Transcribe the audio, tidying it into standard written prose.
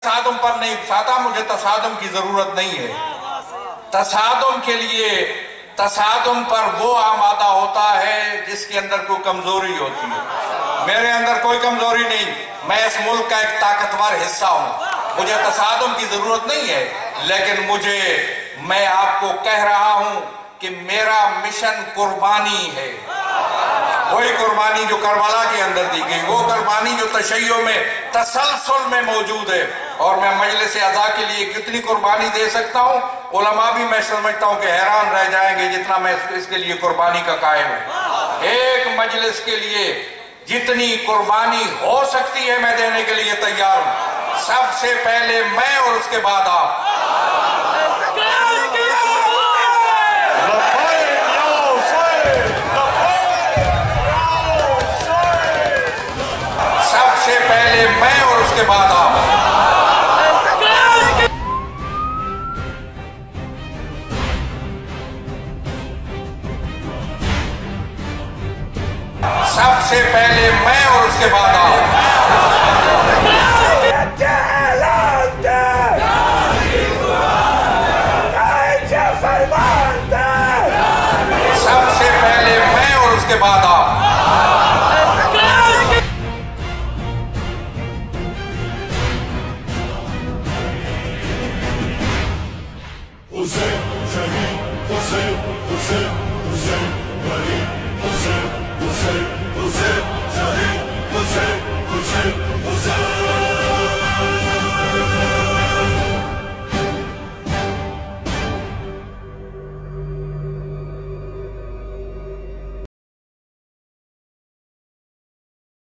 तसादुम पर नहीं उकसाता, मुझे तसादुम की जरूरत नहीं है। तसादुम के लिए तसादुम पर वो आमादा होता है जिसके अंदर कोई कमजोरी होती है। मेरे अंदर कोई कमजोरी नहीं, मैं इस मुल्क का एक ताकतवर हिस्सा हूं, मुझे तसादुम की जरूरत नहीं है। लेकिन मैं आपको कह रहा हूं कि मेरा मिशन कुर्बानी है, वही कुर्बानी जो करबला के अंदर दी गई, वो कुर्बानी जो तशय्यो में तसलसल में मौजूद है। और मैं मजलिस अज़ा के लिए कितनी कुर्बानी दे सकता हूँ, उलमा भी मैं समझता हूँ कि हैरान रह जाएंगे जितना मैं इसके लिए कुर्बानी का कायल हूँ। एक मजलिस के लिए जितनी कुर्बानी हो सकती है मैं देने के लिए तैयार हूँ। सबसे पहले मैं और उसके बाद आप। सबसे पहले मैं और उसके बाद आप। सबसे पहले मैं और उसके बाद आप। सबसे पहले मैं और उसके बाद